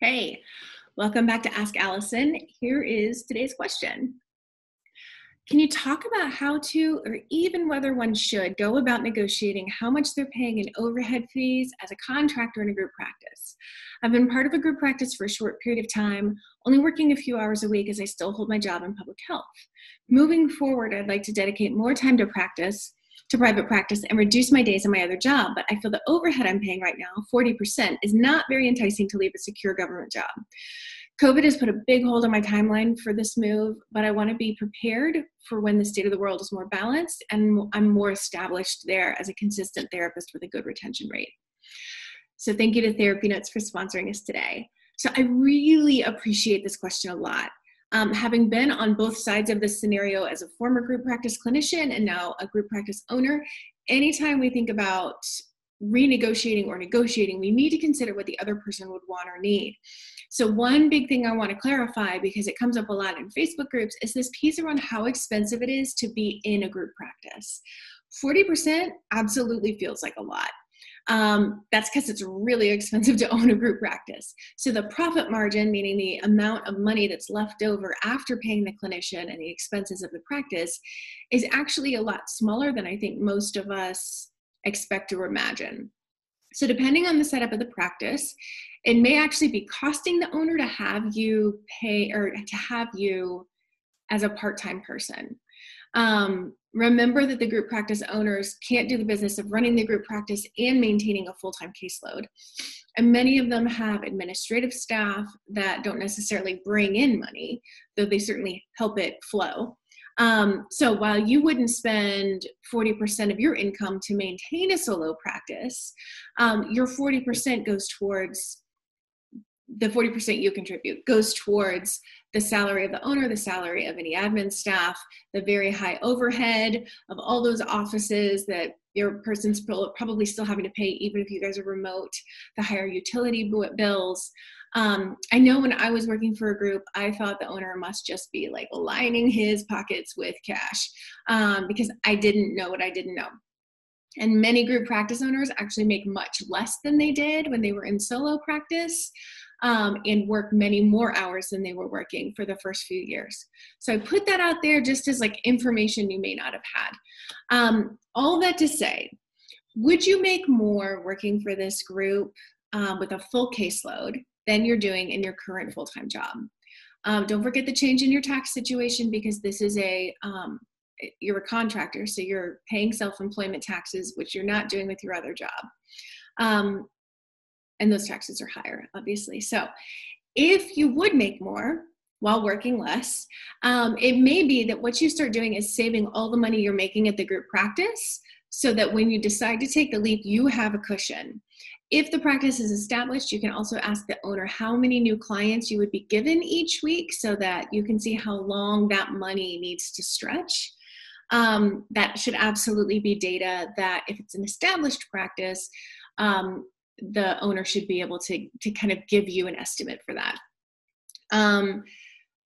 Hey, welcome back to Ask Allison. Here is today's question. Can you talk about how to, or even whether one should, go about negotiating how much they're paying in overhead fees as a contractor in a group practice? I've been part of a group practice for a short period of time, only working a few hours a week as I still hold my job in public health. Moving forward, I'd like to dedicate more time to private practice and reduce my days in my other job, but I feel the overhead I'm paying right now, 40%, is not very enticing to leave a secure government job. COVID has put a big hold on my timeline for this move, but I want to be prepared for when the state of the world is more balanced and I'm more established there as a consistent therapist with a good retention rate. So thank you to Therapy Notes for sponsoring us today. So I really appreciate this question a lot. Having been on both sides of this scenario as a former group practice clinician and now a group practice owner, anytime we think about renegotiating or negotiating, we need to consider what the other person would want or need. So one big thing I want to clarify, because it comes up a lot in Facebook groups, is this piece around how expensive it is to be in a group practice. 40% absolutely feels like a lot. That's because it's really expensive to own a group practice. So the profit margin, meaning the amount of money that's left over after paying the clinician and the expenses of the practice, is actually a lot smaller than I think most of us expect or imagine. So depending on the setup of the practice, it may actually be costing the owner to have you pay, or to have you as a part-time person. Remember that the group practice owners can't do the business of running the group practice and maintaining a full-time caseload. And many of them have administrative staff that don't necessarily bring in money, though they certainly help it flow. So while you wouldn't spend 40% of your income to maintain a solo practice, your 40% goes towards the 40% you contribute goes towards the salary of the owner, the salary of any admin staff, the very high overhead of all those offices that your person's probably still having to pay, even if you guys are remote, the higher utility bills. I know when I was working for a group, I thought the owner must just be like lining his pockets with cash because I didn't know what I didn't know. And many group practice owners actually make much less than they did when they were in solo practice. And work many more hours than they were working for the first few years. So I put that out there just as like information you may not have had. All that to say, would you make more working for this group with a full caseload than you're doing in your current full-time job? Don't forget the change in your tax situation, because this is you're a contractor, so you're paying self-employment taxes, which you're not doing with your other job. And those taxes are higher, obviously. So if you would make more while working less, it may be that what you start doing is saving all the money you're making at the group practice, so that when you decide to take the leap, you have a cushion. If the practice is established, you can also ask the owner how many new clients you would be given each week, so that you can see how long that money needs to stretch. That should absolutely be data that, if it's an established practice, the owner should be able to kind of give you an estimate for that.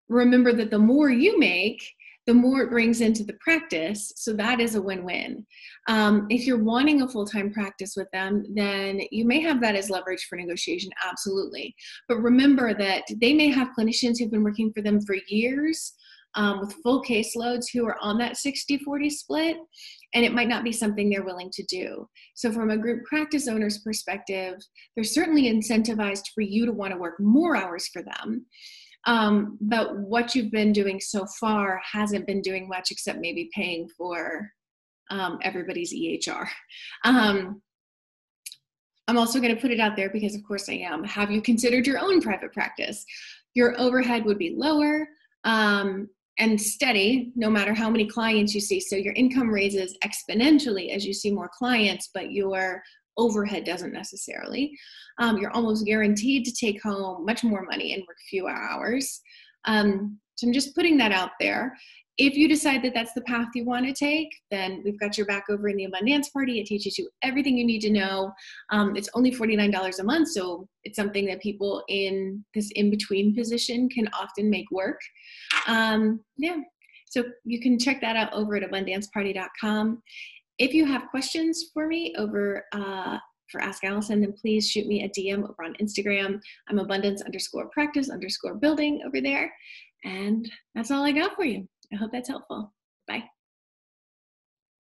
Remember that the more you make, the more it brings into the practice. So that is a win-win. If you're wanting a full-time practice with them, then you may have that as leverage for negotiation, absolutely. But remember that they may have clinicians who've been working for them for years with full caseloads who are on that 60-40 split, and it might not be something they're willing to do. So from a group practice owner's perspective, they're certainly incentivized for you to want to work more hours for them. But what you've been doing so far hasn't been doing much except maybe paying for everybody's EHR. I'm also going to put it out there because, of course, I am. Have you considered your own private practice? Your overhead would be lower and steady, no matter how many clients you see. So your income raises exponentially as you see more clients, but your overhead doesn't necessarily. You're almost guaranteed to take home much more money and work fewer hours. So I'm just putting that out there. If you decide that that's the path you want to take, then we've got your back over in the Abundance Party. It teaches you everything you need to know. It's only $49 a month, so it's something that people in this in-between position can often make work. Yeah, so you can check that out over at abundanceparty.com. If you have questions for me over for Ask Allison, then please shoot me a DM over on Instagram. I'm abundance_practice_building over there. And that's all I got for you. I hope that's helpful. Bye.